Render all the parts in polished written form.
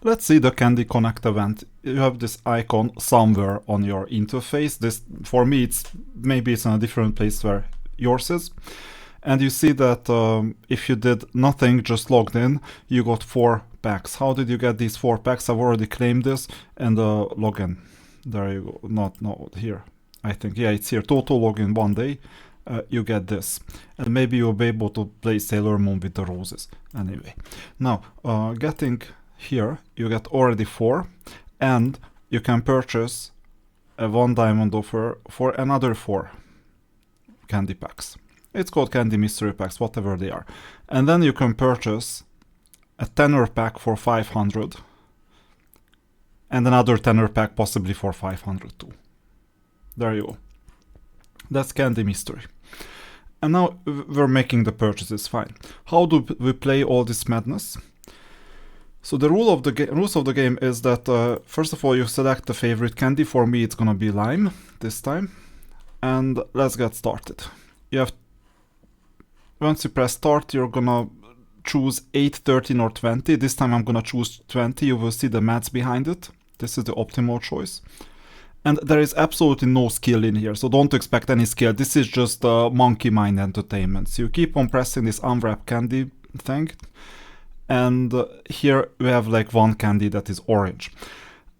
Let's see the Candy Connect event. You have this icon somewhere on your interface. This, for me, maybe it's in a different place where yours is. And you see that if you did nothing, just logged in, you got 4 packs. How did you get these 4 packs? I've already claimed this and login. There you go. Not here. I think, yeah, it's here. Total login 1 day. You get this. And maybe you'll be able to play Sailor Moon with the roses. Anyway. Now, getting here, you get already 4. And you can purchase a 1 diamond offer for another 4 candy packs. It's called Candy Mystery Packs, whatever they are. And then you can purchase a tenner pack for 500. And another tenner pack possibly for 500 too. There you go. That's Candy Mystery. And now we're making the purchases, fine. How do we play all this madness? So the rules of the game is that first of all you select the favorite candy. For me it's gonna be lime this time. And let's get started. You have, once you press start, you're gonna choose 8, 13 or 20. This time I'm gonna choose 20. You will see the maths behind it. This is the optimal choice. And there is absolutely no skill in here, so don't expect any skill. This is just monkey mind entertainment. So you keep on pressing this unwrap candy thing. And here we have like 1 candy that is orange.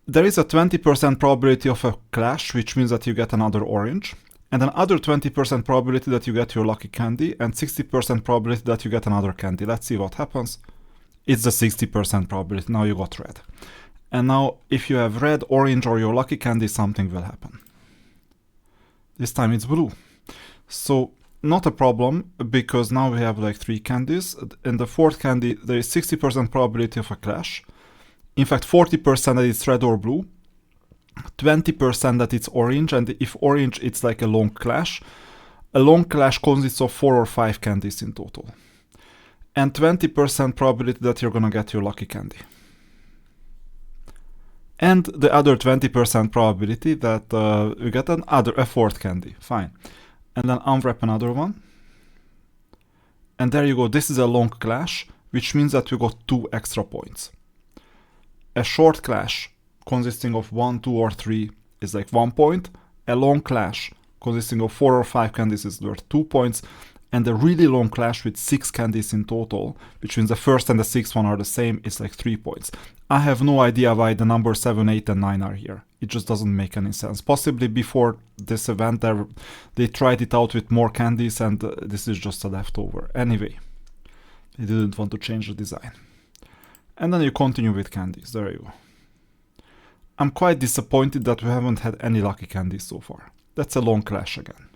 There is a 20% probability of a clash, which means that you get another orange. And another 20% probability that you get your lucky candy, and 60% probability that you get another candy. Let's see what happens. It's the 60% probability. Now you got red. And now if you have red, orange or your lucky candy, something will happen. This time it's blue. So not a problem, because now we have like 3 candies. In the 4th candy there is 60% probability of a clash. In fact 40% that it's red or blue. 20% that it's orange, and if orange it's like a long clash. A long clash consists of 4 or 5 candies in total. And 20% probability that you're gonna get your lucky candy. And the other 20% probability that you get a 4th candy, fine. And then unwrap another one. And there you go, this is a long clash, which means that you got 2 extra points. A short clash consisting of 1, 2 or 3 is like 1 point. A long clash consisting of 4 or 5 candies is worth 2 points. And a really long clash with 6 candies in total, which means the 1st and the 6th one are the same, is like 3 points. I have no idea why the numbers 7, 8 and 9 are here. It just doesn't make any sense. Possibly before this event they tried it out with more candies and this is just a leftover. Anyway, they didn't want to change the design. And then you continue with candies. There you go. I'm quite disappointed that we haven't had any lucky candies so far. That's a long clash again.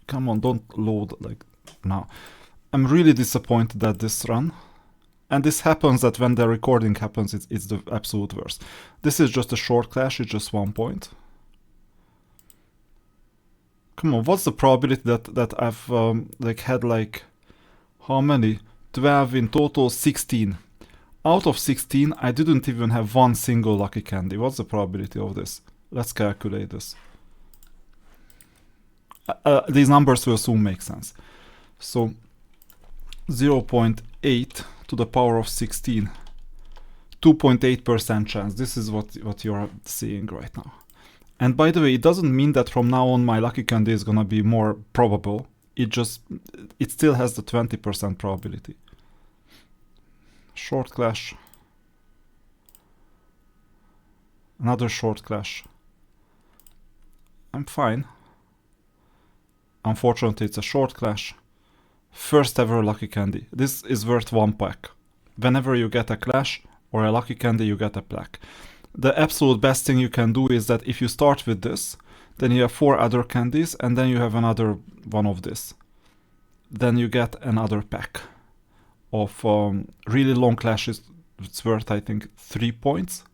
Come on, don't load like now. I'm really disappointed at this run. And this happens that when the recording happens, it's the absolute worst. This is just a short clash, it's just 1 point. Come on, what's the probability that I've like had like, how many? 12 in total, 16. Out of 16, I didn't even have 1 single lucky candy. What's the probability of this? Let's calculate this. These numbers will soon make sense. So 0.8 to the power of 16. 2.8% chance. This is what you're seeing right now. And by the way, it doesn't mean that from now on my lucky candy is gonna be more probable. It still has the 20% probability. Short clash. Another short clash. I'm fine. Unfortunately, it's a short clash. First ever lucky candy. This is worth 1 pack. Whenever you get a clash or a lucky candy, you get a pack. The absolute best thing you can do is that if you start with this, then you have 4 other candies, and then you have another one of this. Then you get another pack of really long clashes. It's worth, I think, 3 points.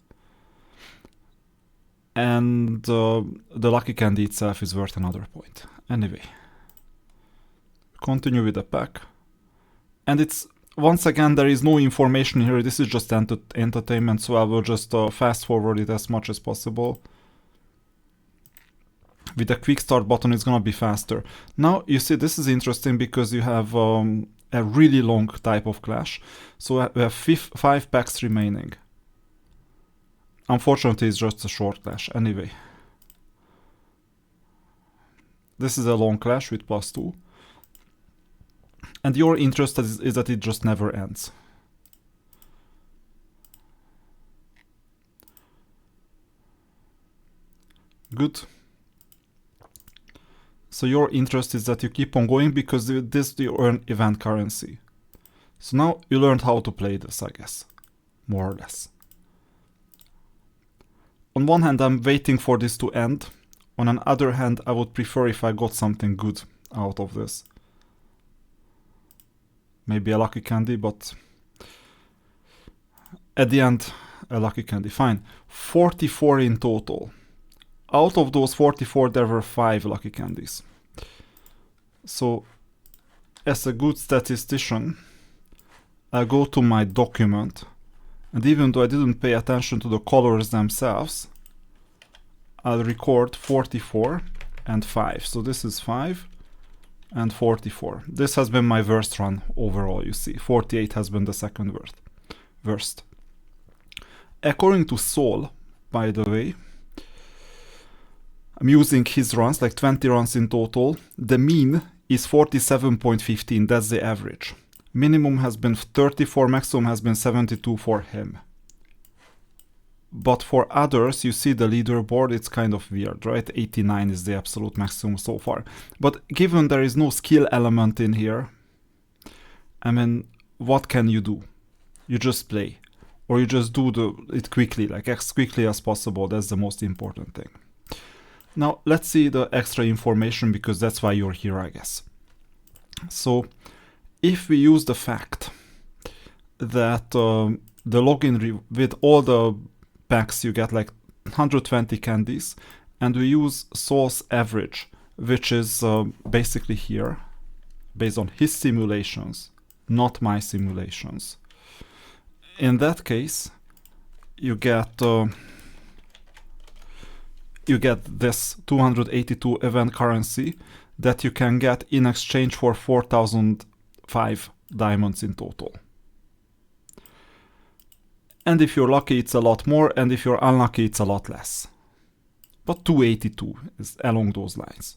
And the lucky candy itself is worth another point. Anyway. Continue with the pack. And it's, once again, there is no information here. This is just entertainment, so I will just fast forward it as much as possible. With the quick start button, it's gonna be faster. Now, you see, this is interesting because you have a really long type of clash. So we have 5 packs remaining. Unfortunately, it's just a short clash anyway. This is a long clash with +2. And your interest is that it just never ends. Good. So your interest is that you keep on going because this you earn event currency. So now you learned how to play this, I guess. More or less. On one hand, I'm waiting for this to end. On the other hand, I would prefer if I got something good out of this. Maybe a lucky candy, but at the end, a lucky candy. Fine. 44 in total. Out of those 44, there were 5 lucky candies. So, as a good statistician, I go to my document, and even though I didn't pay attention to the colors themselves, I'll record 44 and 5. So this is 5 and 44. This has been my worst run overall, you see. 48 has been the second worst. According to Sol, by the way, I'm using his runs, like 20 runs in total. The mean is 47.15, that's the average. Minimum has been 34, maximum has been 72 for him. But for others, you see the leaderboard, it's kind of weird, right? 89 is the absolute maximum so far. But given there is no skill element in here, I mean, what can you do? You just play. Or you just do it quickly, like as quickly as possible. That's the most important thing. Now, let's see the extra information, because that's why you're here, I guess. So, if we use the fact that the login with all the packs you get like 120 candies, and we use Sol's average, which is basically here, based on his simulations, not my simulations. In that case, you get this 282 event currency that you can get in exchange for 4,005 diamonds in total. And if you're lucky, it's a lot more, and if you're unlucky, it's a lot less. But 282 is along those lines.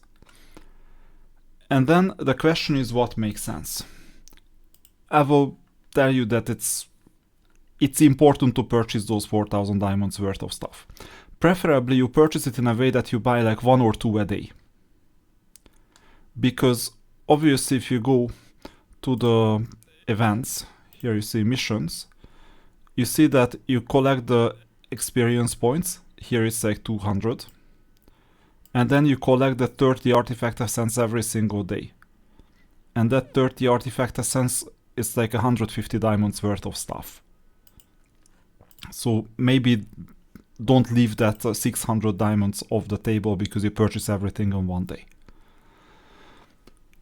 And then the question is, what makes sense? I will tell you that it's important to purchase those 4,000 diamonds worth of stuff. Preferably you purchase it in a way that you buy like 1 or 2 a day. Because obviously if you go to the events, here you see missions, you see that you collect the experience points, here it's like 200, and then you collect the 30 artifact essence every single day. And that 30 artifact essence is like 150 diamonds worth of stuff. So maybe don't leave that 600 diamonds off the table because you purchase everything on one day.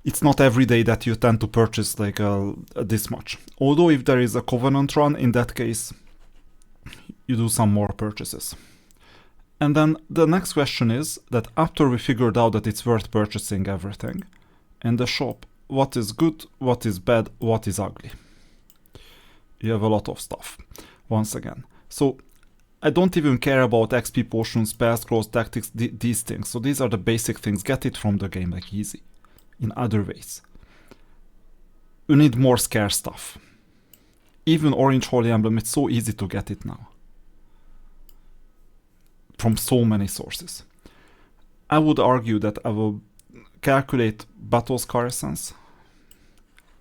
It's not every day that you tend to purchase like this much. Although if there is a Covenant run, in that case, you do some more purchases. And then the next question is that after we figured out that it's worth purchasing everything in the shop, what is good, what is bad, what is ugly? You have a lot of stuff, once again. So I don't even care about XP potions, spell scrolls, tactics, these things. So these are the basic things. Get it from the game, like easy. In other ways. You need more scarce stuff. Even Orange Holy Emblem, it's so easy to get it now. From so many sources. I would argue that I will calculate Battle Scar Essence.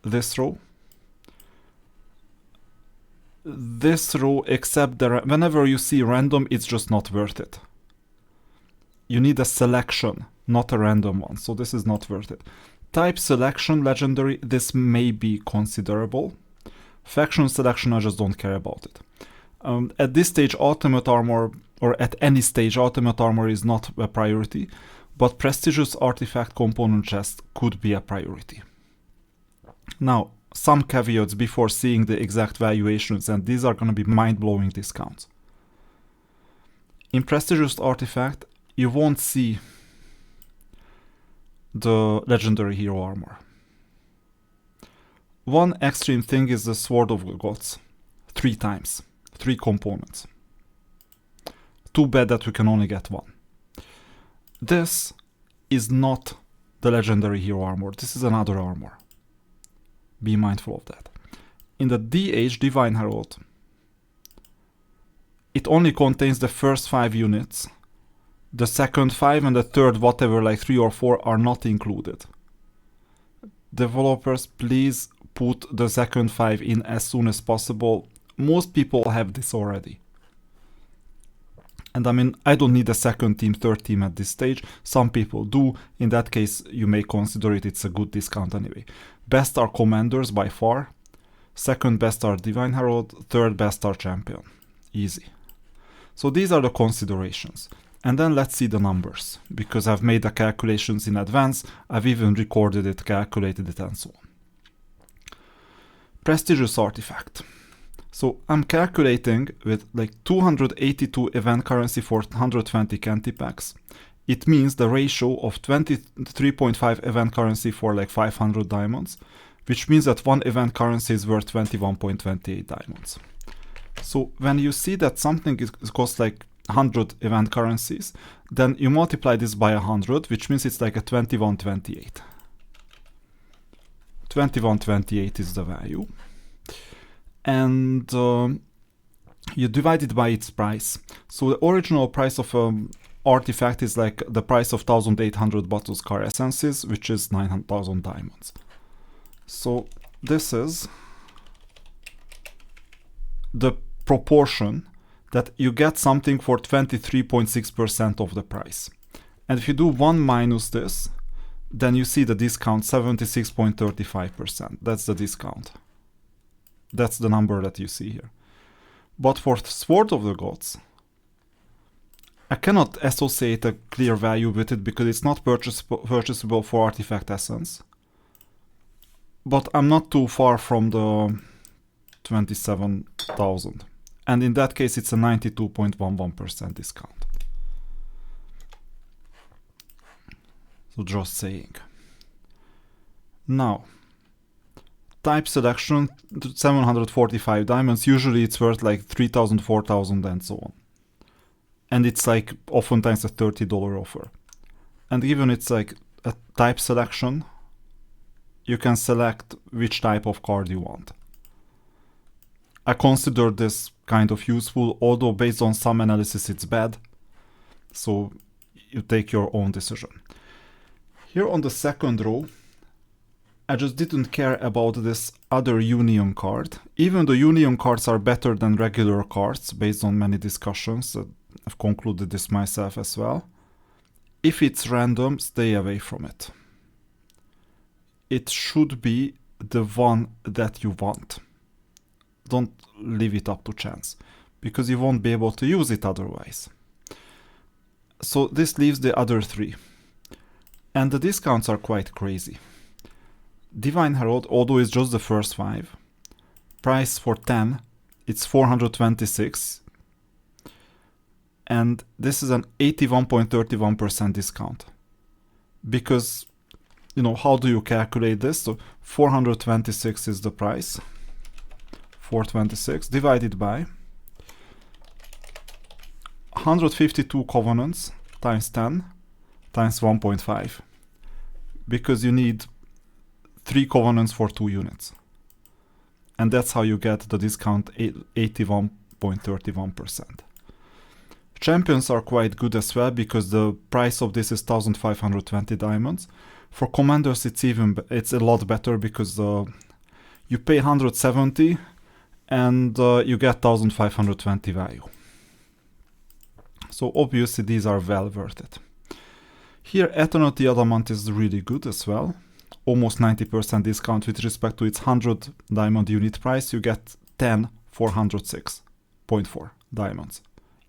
This row. This row, except that whenever you see random, it's just not worth it. You need a selection, not a random one, so this is not worth it. Type selection, legendary, this may be considerable. Faction selection, I just don't care about it. At this stage, ultimate armor, or at any stage, ultimate armor is not a priority, but prestigious artifact component chest could be a priority. Now, some caveats before seeing the exact valuations, and these are going to be mind-blowing discounts. In prestigious artifact, you won't see the legendary hero armor. One extreme thing is the Sword of the Gods. 3 times. 3 components. Too bad that we can only get one. This is not the legendary hero armor. This is another armor. Be mindful of that. In the DH Divine Herald, it only contains the first 5 units. The second 5 and the third whatever, like 3 or 4, are not included. Developers, please put the second 5 in as soon as possible. Most people have this already. And I mean, I don't need a second team, third team at this stage. Some people do. In that case, you may consider it. It's a good discount anyway. Best are Commanders by far. Second best are Divine Herald. Third best are Champion. Easy. So these are the considerations. And then let's see the numbers. Because I've made the calculations in advance. I've even recorded it, calculated it, and so on. Prestigious artifact. So I'm calculating with like 282 event currency for 120 Canty packs. It means the ratio of 23.5 event currency for like 500 diamonds, which means that one event currency is worth 21.28 diamonds. So when you see that something costs like 100 event currencies, then you multiply this by 100, which means it's like a 2128. 2128 is the value. And you divide it by its price. So the original price of artifact is like the price of 1800 Batuscar essences, which is 9000 diamonds. So this is the proportion that you get something for 23.6% of the price. And if you do 1 minus this, then you see the discount 76.35%. That's the discount. That's the number that you see here. But for Sword of the Gods, I cannot associate a clear value with it because it's not purchasable for artifact essence. But I'm not too far from the 27,000. And in that case, it's a 92.11% discount. So just saying. Now, type selection, 745 diamonds. Usually it's worth like 3,000, 4,000 and so on. And it's like oftentimes a $30 offer. And even it's like a type selection, you can select which type of card you want. I consider this kind of useful, although based on some analysis it's bad. So you take your own decision. Here on the second row, I just didn't care about this other Union card. Even the Union cards are better than regular cards based on many discussions. I've concluded this myself as well. If it's random, stay away from it. It should be the one that you want. Don't leave it up to chance, because you won't be able to use it otherwise. So this leaves the other 3. And the discounts are quite crazy. Divine Herald, although it's just the first 5, price for 10, it's 426. And this is an 81.31% discount. Because, you know, how do you calculate this? So 426 is the price. 426 divided by 152 covenants times 10 times 1.5. Because you need 3 covenants for 2 units. And that's how you get the discount 81.31%. Champions are quite good as well, because the price of this is 1520 diamonds. For commanders it's a lot better, because you pay 170 and you get 1520 value. So obviously these are well worth it. Here Eternity Adamant is really good as well. Almost 90% discount with respect to its 100 diamond unit price. You get 10 for 106.4 diamonds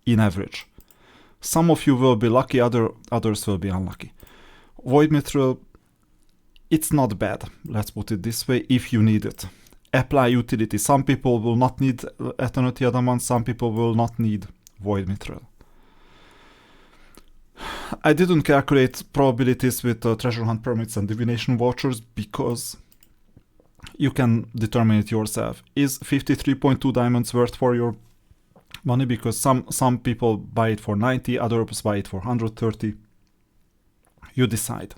in average. Some of you will be lucky, others will be unlucky. Void Mithril, it's not bad, let's put it this way, if you need it. Apply utility. Some people will not need Eternity Adamant, some people will not need Void Mithril. I didn't calculate probabilities with treasure hunt permits and divination vouchers, because you can determine it yourself. Is 53.2 diamonds worth for your money? Because some people buy it for 90, others buy it for 130. You decide.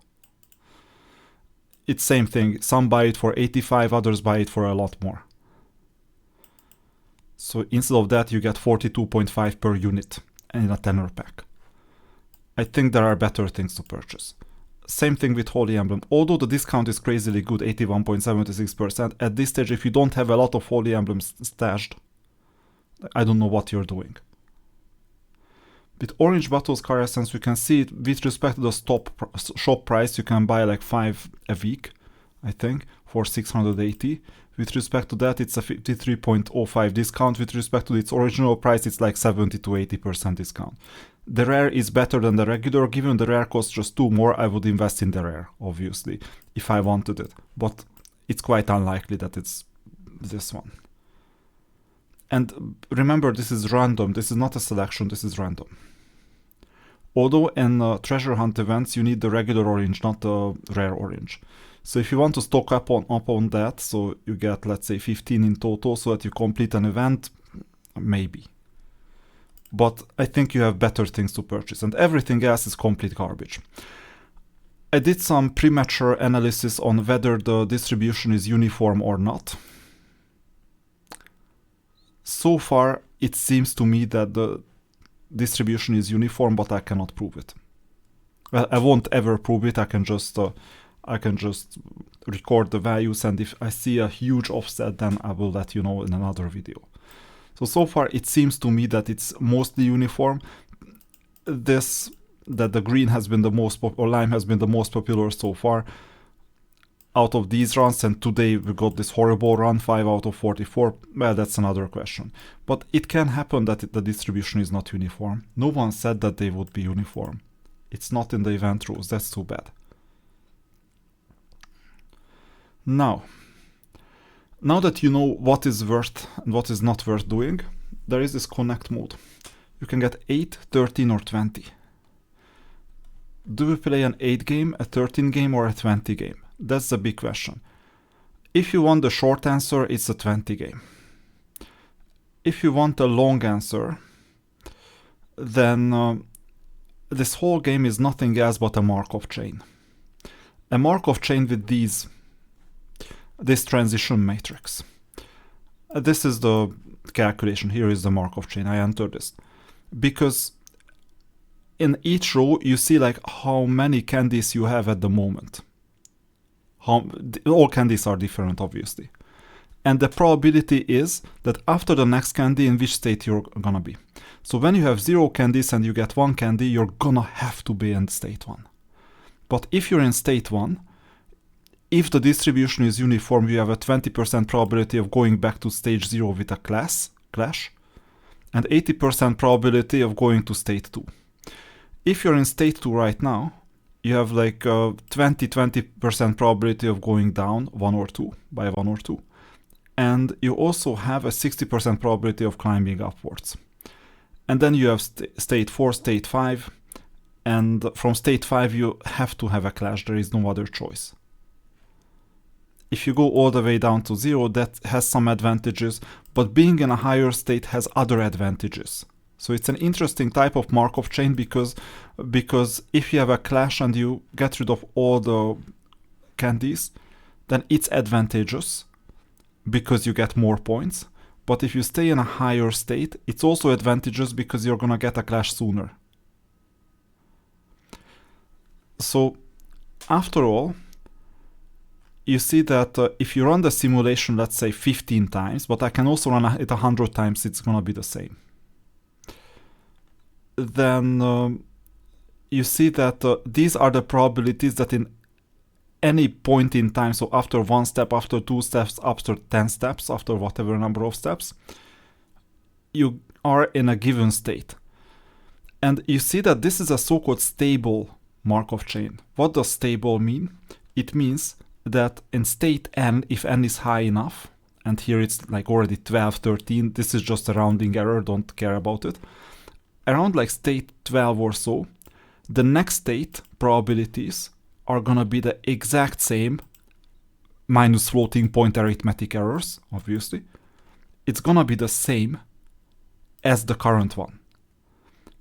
It's same thing. Some buy it for 85, others buy it for a lot more. So instead of that, you get 42.5 per unit in a tenner pack. I think there are better things to purchase. Same thing with Holy Emblem. Although the discount is crazily good, 81.76%, at this stage, if you don't have a lot of Holy Emblems stashed, I don't know what you're doing. With Orange Battles Car Essence, you can see it with respect to the shop price, you can buy like 5 a week, I think, for 680. With respect to that, it's a 53.05 discount. With respect to its original price, it's like 70 to 80% discount. The rare is better than the regular. Given the rare costs just 2 more, I would invest in the rare, obviously, if I wanted it. But it's quite unlikely that it's this one. And remember, this is random. This is not a selection, this is random. Although in treasure hunt events, you need the regular orange, not the rare orange. So if you want to stock up on that, so you get, let's say, 15 in total, so that you complete an event, maybe. But I think you have better things to purchase, and everything else is complete garbage. I did some premature analysis on whether the distribution is uniform or not. So far, it seems to me that the distribution is uniform, but I cannot prove it. Well, I won't ever prove it. I can just record the values, and if I see a huge offset, then I will let you know in another video. So far it seems to me that it's mostly uniform. That the green has been the most or lime has been the most popular so far out of these runs, and today we got this horrible run, 5 out of 44. Well, that's another question. But it can happen that the distribution is not uniform. No one said that they would be uniform. It's not in the event rules. That's too bad. Now that you know what is worth and what is not worth doing, there is this connect mode. You can get 8, 13 or 20. Do we play an 8 game, a 13 game or a 20 game? That's the big question. If you want the short answer, it's a 20 game. If you want a long answer, then this whole game is nothing else but a Markov chain. A Markov chain with this transition matrix. This is the calculation. Here is the Markov chain. I entered this because in each row you see like how many candies you have at the moment. All candies are different, obviously, and the probability is that after the next candy, in which state you're gonna be. So when you have 0 candies and you get 1 candy, you're gonna have to be in state 1. But if you're in state 1, if the distribution is uniform, you have a 20% probability of going back to stage 0 with a clash, and 80% probability of going to state 2. If you're in state 2 right now, you have like a 20% probability of going down by 1 or 2. And you also have a 60% probability of climbing upwards. And then you have state 4, state 5, and from state 5 you have to have a clash, there is no other choice. If you go all the way down to 0, that has some advantages, but being in a higher state has other advantages. So it's an interesting type of Markov chain because if you have a clash and you get rid of all the candies, then it's advantageous because you get more points. But if you stay in a higher state, it's also advantageous because you're gonna get a clash sooner. So after all, you see that if you run the simulation, let's say 15 times, but I can also run it 100 times, it's gonna be the same. Then you see that these are the probabilities that in any point in time, so after 1 step, after 2 steps, after 10 steps, after whatever number of steps, you are in a given state. And you see that this is a so-called stable Markov chain. What does stable mean? It means that in state n, if n is high enough, and here it's like already 12, 13, this is just a rounding error, don't care about it. Around like state 12 or so, the next state probabilities are gonna be the exact same minus floating point arithmetic errors, obviously, it's gonna be the same as the current one.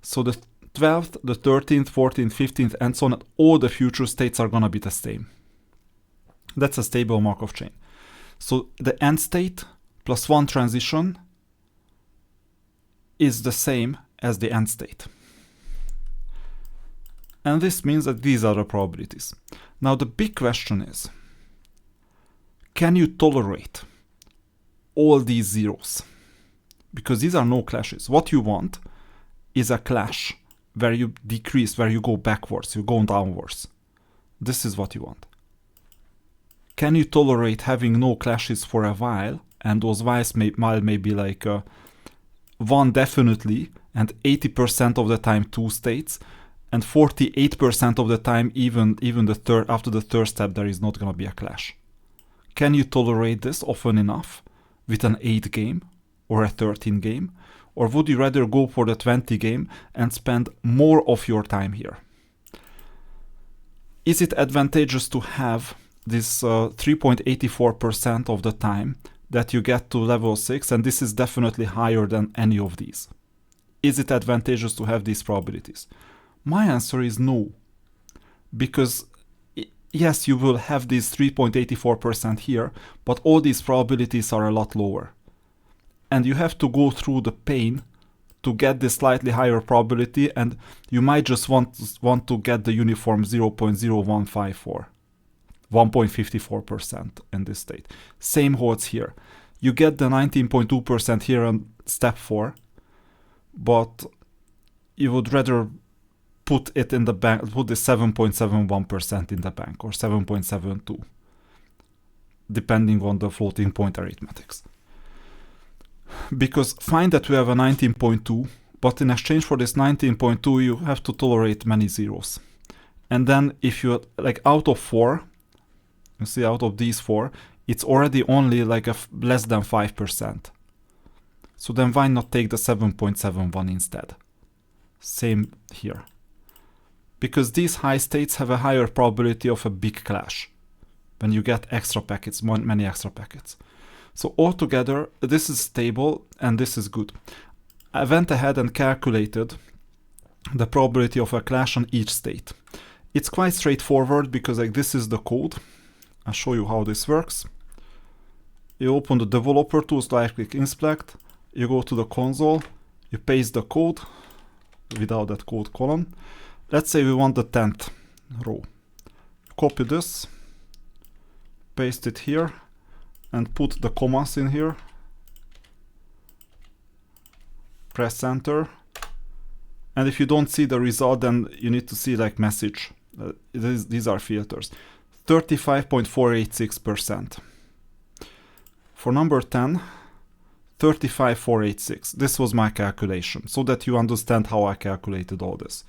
So the 12th, the 13th, 14th, 15th, and so on, all the future states are gonna be the same. That's a stable Markov chain. So the end state plus one transition is the same as the end state. And this means that these are the probabilities. Now the big question is, can you tolerate all these zeros? Because these are no clashes. What you want is a clash where you decrease, where you go backwards, you go downwards. This is what you want. Can you tolerate having no clashes for a while? And those whiles may be like one definitely, and 80% of the time two states, and 48% of the time even the third, after the third step, there is not going to be a clash. Can you tolerate this often enough with an 8 game or a 13 game? Or would you rather go for the 20 game and spend more of your time here? Is it advantageous to have this 3.84% of the time that you get to level 6, and this is definitely higher than any of these? Is it advantageous to have these probabilities? My answer is no, because yes, you will have these 3.84% here, but all these probabilities are a lot lower. And you have to go through the pain to get this slightly higher probability, and you might just want to get the uniform 0.0154. 1.54% in this state. Same holds here. You get the 19.2% here on step 4, but you would rather put it in the bank, put the 7.71% in the bank, or 7.72, depending on the floating point arithmetics. Because find that we have a 19.2, but in exchange for this 19.2, you have to tolerate many zeros. And then if you, like out of 4, you see out of these 4, it's already only like less than 5%. So then why not take the 7.71 instead? Same here. Because these high states have a higher probability of a big clash when you get extra packets, many extra packets. So altogether, this is stable and this is good. I went ahead and calculated the probability of a clash on each state. It's quite straightforward because like this is the code. I'll show you how this works. You open the developer tools, right-click inspect, you go to the console, you paste the code without that code column. Let's say we want the 10th row. Copy this, paste it here, and put the commas in here. Press enter. And if you don't see the result, then you need to see like message. These are filters. 35.486%. For number 10, 35.486. This was my calculation, so that you understand how I calculated all this.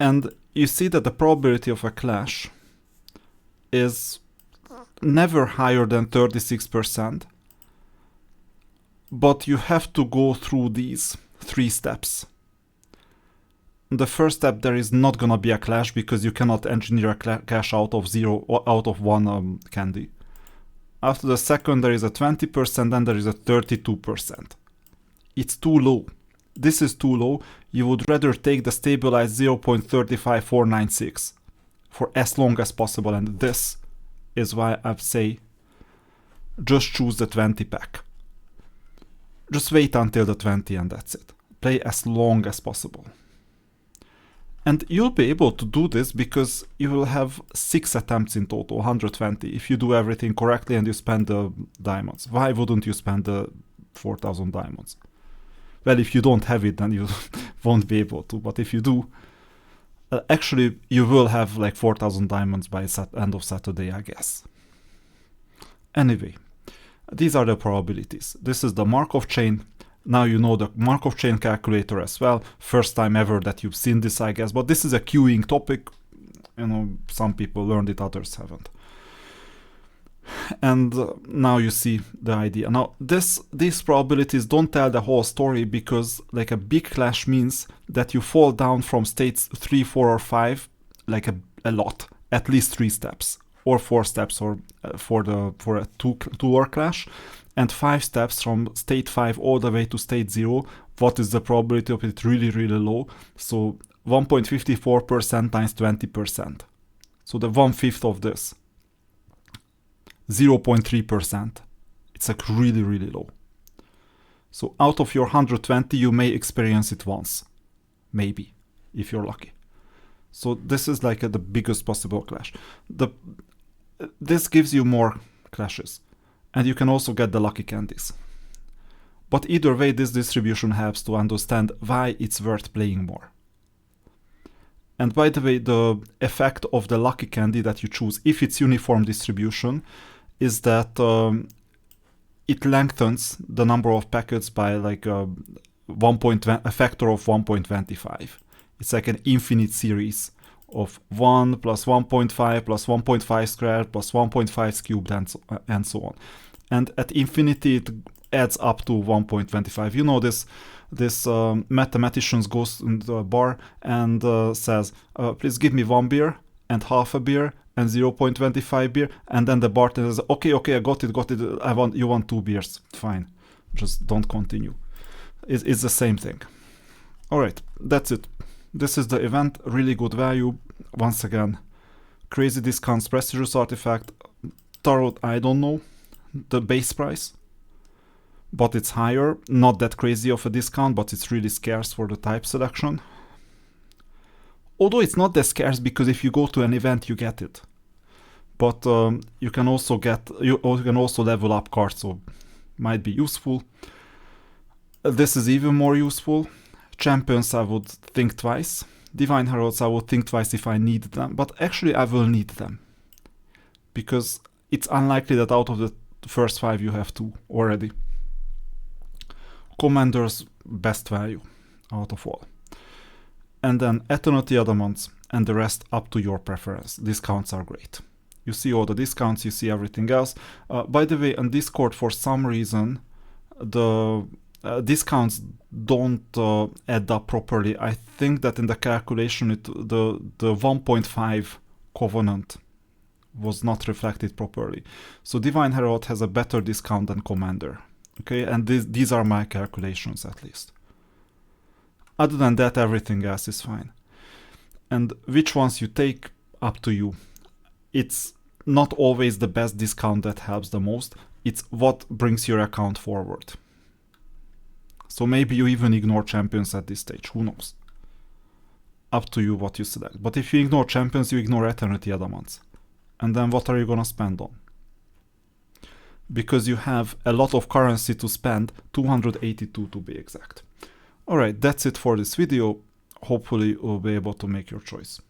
And you see that the probability of a clash is never higher than 36%, but you have to go through these 3 steps. The first step, there is not gonna be a clash because you cannot engineer a clash out of 0 or out of 1 candy. After the second, there is a 20%, then there is a 32%. It's too low. This is too low. You would rather take the stabilized 0.35496 for as long as possible, and this is why I say just choose the 20 pack. Just wait until the 20 and that's it. Play as long as possible. And you'll be able to do this because you will have 6 attempts in total, 120, if you do everything correctly and you spend the diamonds. Why wouldn't you spend the 4,000 diamonds? Well, if you don't have it, then you won't be able to. But if you do, actually, you will have like 4,000 diamonds by end of Saturday, I guess. Anyway, these are the probabilities. This is the Markov chain. Now you know the Markov chain calculator as well. First time ever that you've seen this, I guess. But this is a queuing topic. You know, some people learned it, others haven't. And now you see the idea. Now, these probabilities don't tell the whole story because like a big clash means that you fall down from states 3, 4, or 5 like a lot, at least 3 steps. or 4 steps or for a two-hour clash, and 5 steps from state 5 all the way to state 0. What is the probability of it? Really, really low. So 1.54% times 20%. So the 1/5 of this, 0.3%. It's like really, really low. So out of your 120, you may experience it once, maybe, if you're lucky. So this is like the biggest possible clash. This gives you more clashes, and you can also get the lucky candies. But either way, this distribution helps to understand why it's worth playing more. And by the way, the effect of the lucky candy that you choose, if it's uniform distribution, is that it lengthens the number of packets by like a factor of 1.25. It's like an infinite series of 1 plus 1.5 plus 1.5 squared plus 1.5 cubed and so on. And at infinity, it adds up to 1.25. You know this mathematician goes into a bar and says, please give me 1 beer and half a beer and 0.25 beer, and then the bartender says, okay, I got it, you want 2 beers, fine, just don't continue. It's the same thing. All right, that's it. This is the event, really good value. Once again, crazy discounts, prestigious artifact, tarot, I don't know the base price, but it's higher, not that crazy of a discount, but it's really scarce for the type selection. Although it's not that scarce because if you go to an event, you get it. But you can also level up cards, so might be useful. This is even more useful. Champions, I would think twice. Divine Heralds, I would think twice if I need them, but actually I will need them. Because it's unlikely that out of the first 5 you have 2 already. Commanders, best value out of all. And then Eternity Adamants and the rest up to your preference. Discounts are great. You see all the discounts, you see everything else. By the way, on Discord, for some reason, the discounts don't add up properly. I think that in the calculation, the 1.5 Covenant was not reflected properly. So Divine Herald has a better discount than Commander. Okay, and these are my calculations at least. Other than that, everything else is fine. And which ones you take, up to you. It's not always the best discount that helps the most. It's what brings your account forward. So maybe you even ignore champions at this stage, who knows? Up to you what you select. But if you ignore champions, you ignore Eternity Adamants. And then what are you gonna spend on? Because you have a lot of currency to spend, 282 to be exact. Alright, that's it for this video. Hopefully you'll be able to make your choice.